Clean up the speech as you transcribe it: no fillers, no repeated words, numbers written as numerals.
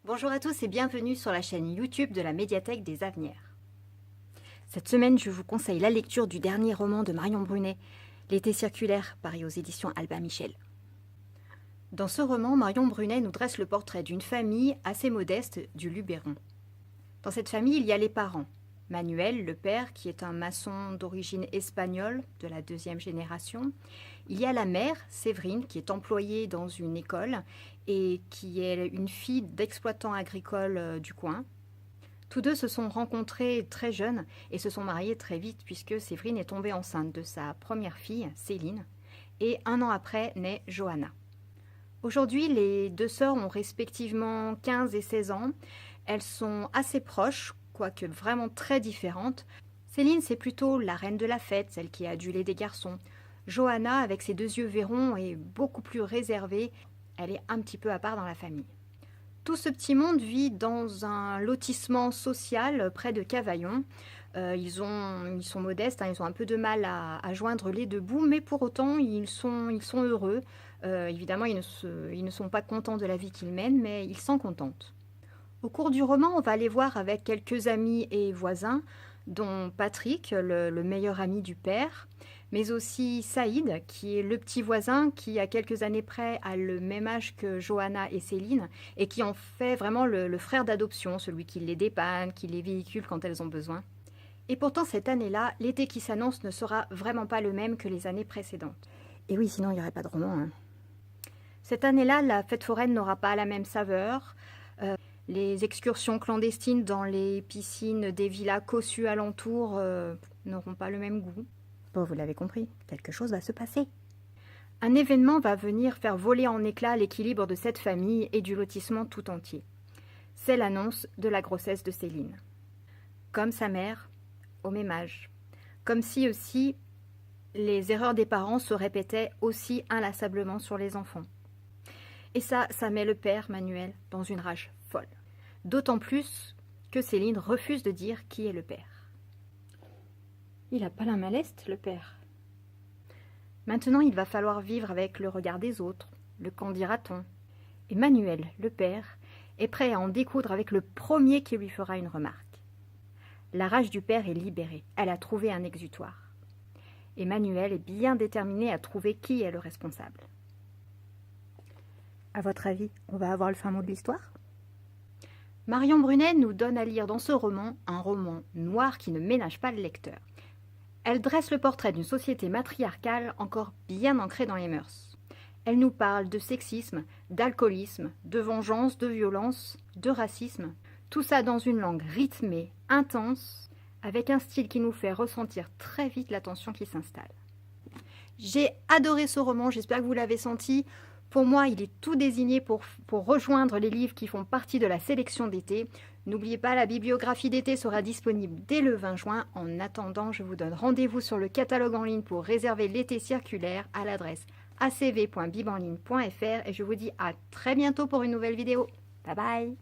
Bonjour à tous et bienvenue sur la chaîne YouTube de la Médiathèque des Avenirs. Cette semaine, je vous conseille la lecture du dernier roman de Marion Brunet, L'été circulaire, paru aux éditions Albin Michel. Dans ce roman, Marion Brunet nous dresse le portrait d'une famille assez modeste du Luberon. Dans cette famille, il y a les parents. Manuel, le père, qui est un maçon d'origine espagnole, de la deuxième génération. Il y a la mère, Séverine, qui est employée dans une école et qui est une fille d'exploitant agricole du coin. Tous deux se sont rencontrés très jeunes et se sont mariés très vite puisque Séverine est tombée enceinte de sa première fille, Céline, et 1 an après naît Johanna. Aujourd'hui, les deux sœurs ont respectivement 15 et 16 ans. Elles sont assez proches, quoique vraiment très différentes. Céline, c'est plutôt la reine de la fête, celle qui est adulée des garçons. Johanna, avec ses 2 yeux verrons, est beaucoup plus réservée. Elle est un petit peu à part dans la famille. Tout ce petit monde vit dans un lotissement social près de Cavaillon. Ils sont modestes, ils ont un peu de mal à joindre les deux bouts, mais pour autant, ils sont heureux. Évidemment, ils ne sont pas contents de la vie qu'ils mènent, mais ils s'en contentent. Au cours du roman, on va les voir avec quelques amis et voisins, dont Patrick, le meilleur ami du père, mais aussi Saïd, qui est le petit voisin qui, à quelques années près, a le même âge que Johanna et Céline, et qui en fait vraiment le frère d'adoption, celui qui les dépanne, qui les véhicule quand elles ont besoin. Et pourtant, cette année-là, l'été qui s'annonce ne sera vraiment pas le même que les années précédentes. Et oui, sinon il n'y aurait pas de roman. Cette année-là, la fête foraine n'aura pas la même saveur. Les excursions clandestines dans les piscines des villas cossues alentour n'auront pas le même goût. Bon, vous l'avez compris, quelque chose va se passer. Un événement va venir faire voler en éclats l'équilibre de cette famille et du lotissement tout entier. C'est l'annonce de la grossesse de Céline. Comme sa mère, au même âge. Comme si aussi les erreurs des parents se répétaient aussi inlassablement sur les enfants. Et ça met le père, Manuel, dans une rage folle. D'autant plus que Céline refuse de dire qui est le père. Il n'a pas la maleste, le père. Maintenant, il va falloir vivre avec le regard des autres, le qu'en dira-t-on. Et Manuel, le père, est prêt à en découdre avec le premier qui lui fera une remarque. La rage du père est libérée, elle a trouvé un exutoire. Et Manuel est bien déterminé à trouver qui est le responsable. À votre avis, on va avoir le fin mot de l'histoire ? Marion Brunet nous donne à lire dans ce roman un roman noir qui ne ménage pas le lecteur. Elle dresse le portrait d'une société matriarcale encore bien ancrée dans les mœurs. Elle nous parle de sexisme, d'alcoolisme, de vengeance, de violence, de racisme. Tout ça dans une langue rythmée, intense, avec un style qui nous fait ressentir très vite la tension qui s'installe. J'ai adoré ce roman, j'espère que vous l'avez senti. Pour moi, il est tout désigné pour rejoindre les livres qui font partie de la sélection d'été. N'oubliez pas, la bibliographie d'été sera disponible dès le 20 juin. En attendant, je vous donne rendez-vous sur le catalogue en ligne pour réserver l'été circulaire à l'adresse acv.bibenligne.fr et je vous dis à très bientôt pour une nouvelle vidéo. Bye bye!